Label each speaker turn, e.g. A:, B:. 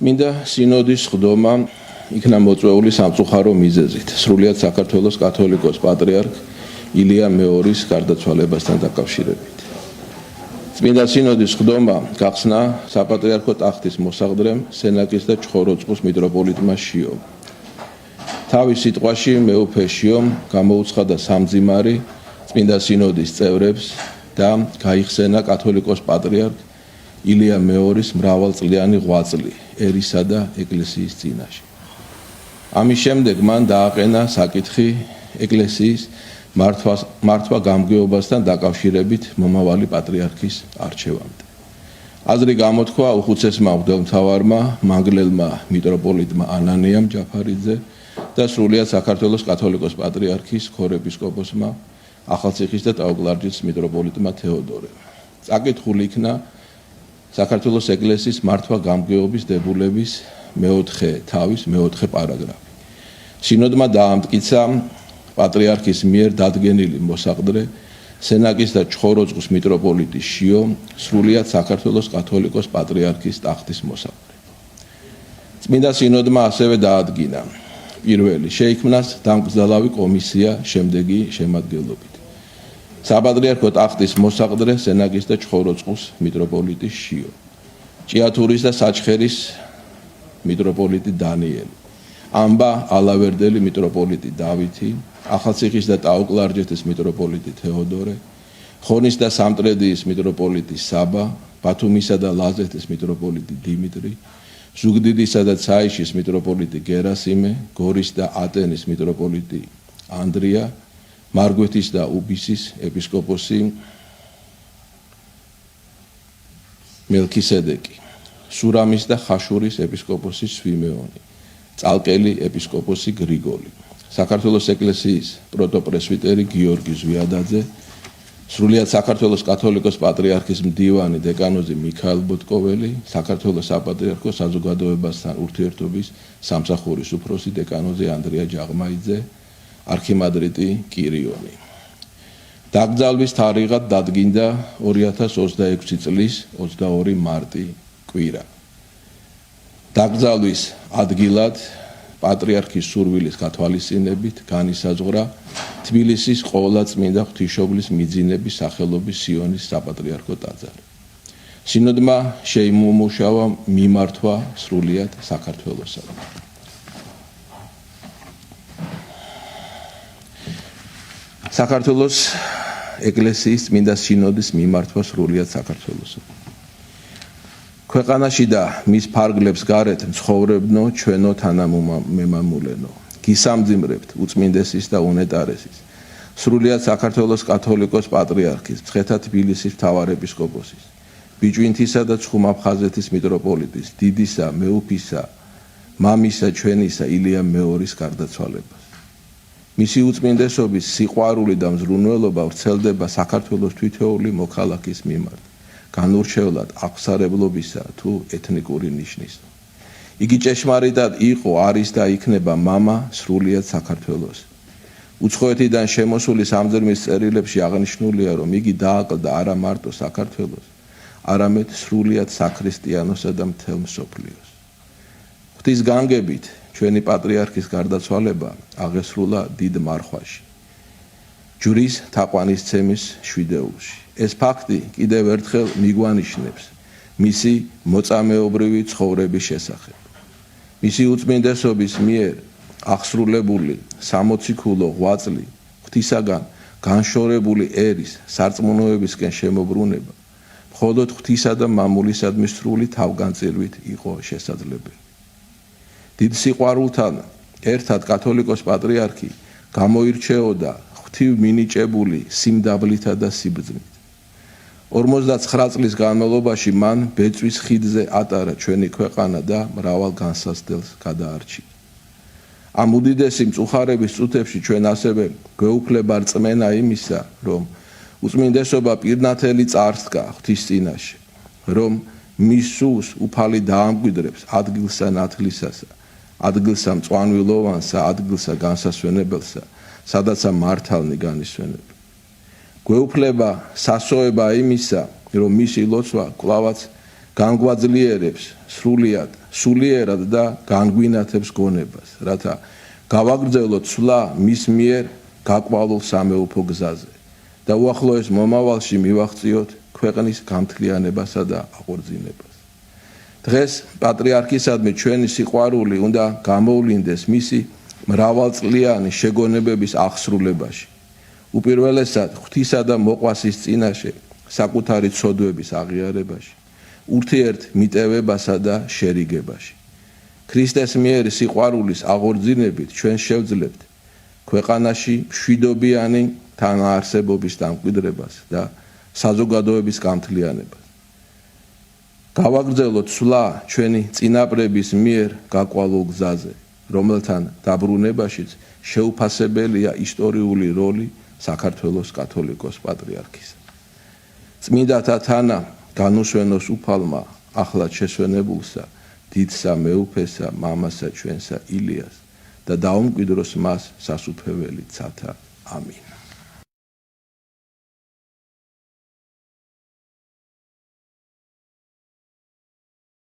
A: წმინდა სინოდის ხდომა იქნა მოწვეული სამწუხარო მიზეზით, სრულიად საქართველოს კათოლიკოს პატრიარქ ილია მეორის გარდაცვალებასთან დაკავშირებით. წმინდა სინოდის ხდომა გახსნა საპატრიარქო ტახტის მოსაყდრემ სენაკის და ჩხოროწყუს მიტროპოლიტმა შიომ. თავის სიტყვაში მეუფე შიომ გამოუცხადა სამძიმარი წმინდა სინოდის წევრებს და გაიხსენა კათოლიკოს პატრიარქ ილია მეორის მრავალწლიანი ღვაწლი ერისა და ეკლესიის წინაშე. ამის შემდეგ მან დააყენა საკითხი ეკლესიის მართვა გამგეობასთან დაკავშირებით მომავალი პატრიარქის არჩევამდე. აზრი გამოთქვა უხუცესმა მღვდელმთავარმა მანგლელმა მიტროპოლიტმა ანანიამ ჯაფარიძე და სრულიად საქართველოს კათოლიკოს პატრიარქის ქორეპისკოპოსმა ახალციხის და ტაო-კლარჯეთის მიტროპოლიტმა თეოდორემ. წაკითხული იქნა საქართველოს ეკლესიის მართვა გამგეობის დებულების მეოთხე თავის მეოთხე პარაგრაფი. სინოდმა დაამტკიცა პატრიარქის მიერ დადგენილი მოსაყდრე სენაკის და ჩხოროწყუს მიტროპოლიტის შიო სრულიად საქართველოს კათოლიკოს პატრიარქის ტახტის მოსაყდრე. წმინდა სინოდმა ასევე დაადგინა პირველი შეიქმნას დამკრძალავი კომისია შემდეგი შემადგენლობით. საპატრიარქო ტახტის მოსაყდრე სენაკის და ჩხოროწყუს მიტროპოლიტის შიო, ჭიათურის და საჩხერის მიტროპოლიტი დანიელი, ამბა ალავერდელი მიტროპოლიტი დავითი, ახალციხის და ტაო-კლარჯეთის მიტროპოლიტი თეოდორე, ხონის და სამტრედიის მიტროპოლიტი საბა, ბათუმისა და ლაზეთის მიტროპოლიტი დიმიტრი, ზუგდიდისა და ცაიშის მიტროპოლიტი გერასიმე, გორის და ატენის მიტროპოლიტი ანდრია, მარგვეთის და უბისის ეპისკოპოსი მელქისედეკი, სურამის და ხაშურის ეპისკოპოსი სვიმეონი, წალკელი ეპისკოპოსი გრიგოლი, საქართველოს ეკლესიის პროტოპრესვიტერი გიორგი ზვიადაძე, სრულიად საქართველოს კათოლიკოს პატრიარქის მდივანი დეკანოზი მიქაელ ბოტკოველი, საქართველოს საპატრიარქო საზოგადოებასთან ურთიერთობის სამსახურის უფროსი დეკანოზი ანდრია ჯაღმაიძე, არქიმანდრიტი კირიონი. დაკრძალვის თარიღად დადგინდა 2026 წლის 22 მარტი კვირა. დაკრძალვის ადგილად პატრიარქის სურვილის გათვალისწინებით განისაზღვრა თბილისის ყოვლადწმინდა ღვთისმშობლის მიძინების სახელობის სიონის საპატრიარქო ტაძარი. სინოდმა შეიმუშავა მიმართვა სრულიად საქართველოსთან. საქართველოს ეკლესიის წმინდა სინოდის მიმართვა სრულიად საქართველოსთან. ქვეყანაში და მის ფარგლებს გარეთ მცხოვრებნო ჩვენო თანამემამულენო, გისამძიმრებთ უწმინდესის და უნეტარესის, სრულიად საქართველოს კათოლიკოს პატრიარქის, მცხეთა თბილისის მთავარეპისკოპოსის, ბიჭვინთისა და ცხუმაფხაზეთის მიტროპოლიტის, დიდისა, მეუფისა, მამისა ჩვენისა ილია მეორის გარდაცვალებას. მისი უწმინდესობის სიყვარული და მზრუნველობა ვრცელდება საქართველოს თითოეული მოქალაქის მიმართ, განურჩევლად აღსარებლობისა თუ ეთნიკური ნიშნის. იგი ჭეშმარიტად იყო, არის და იქნება მამა სრულიად საქართველოს. უცხოეთიდან შემოსული სამძებნის წერილებში აღნიშნულია, რომ იგი დააკლდა არა მარტო საქართველოს, არამედ სრულიად საქრისტიანოსა და მთელ მსოფლიოს. ღვთის განგებით ჩვენი პატრიარქის გარდაცვალება აღესრულა დიდ მარხვაში, ჯვრის თაყვანისცემის შვიდეულში. ეს ფაქტი კიდევ ერთხელ მიგვანიშნებს მისი მოწამეობრივი ცხოვრების შესახებ. მისი უწმინდესობის მიერ აღსრულებული 60 ქულო ღვაწლი, ღვთისაგან განშორებული ერის სარწმუნოებისკენ შემოbrunება, მხოლოდ ღვთისა და მამულისადმი სრული თავგანწირვით იყო შესაძლებელი. დიდ სიყვარულთან ერთად კათოლიკოს პატრიარქი გამოირჩეოდა ღვთივ მინიჭებული სიმდაბლითა და სიბრძნით. 59 წლის განმავლობაში მან ბეწვის ხიდზე ატარა ჩვენი ქვეყანა და მრავალ განსაცდელს გადაარჩინა. ამ უდიდესი მწუხარების წუთებში ჩვენ ასევე გვეუფლება რწმენა იმისა, რომ უწმინდესობა პირნათელი წარსდგა ღვთის წინაშე, რომ მის სულს უფალი დაამკვიდრებს ადგილსა ნათლისასა, ადგილსა მწვანვილოვანსა, ადგილსა განსასვენებელსა, სადაცა მართალნი განისვენებელს. გვეუფლება სასოება იმისა, რომ მისი ლოცვა კვლავაც განგვაძლიერებს სრულიად სულიერად და განგვინათებს გონებას, რათა გავაგრძელოთ სვლა მის მიერ გაკვალულ სამეუფო გზაზე და უახლოეს მომავალში მივაღწიოთ ქვეყნის გამთლიანებასა და აღორძინებას. დღეს პატრიარქისადმი ჩვენი სიყვარული უნდა გამოვლინდეს მისი მრავალწლიანი შეგონებების აღსრულებაში. უპირველესად ღვთისა და მოყვასის წინაშე საკუთარი ცოდვების აღიარებაში, ურთიერთ მიტევებასა და შერიგებაში. ქრისტეს მიერ სიყვარულის აღორძინებით ჩვენ შევძლებთ ქვეყანაში მშვიდობიანი თანაარსებობის დამკვიდრებას და საზოგადოების გამთლიანებას. გავაგრძელოთ სვლა ჩვენი წინაპრების მიერ გაკვალულ გზაზე, რომელთან დაბრუნებაშიც შეუფასებელია ისტორიული როლი საქართველოს კათოლიკოს პატრიარქისა. წმინდათა თანა განუსვენოს უფალმა ახლად შესვენებულსა დიდსა მეუფესა მამასა ჩვენსა ილიას და დაუმკვიდროს მას სასუფეველი ცათა. ამინ.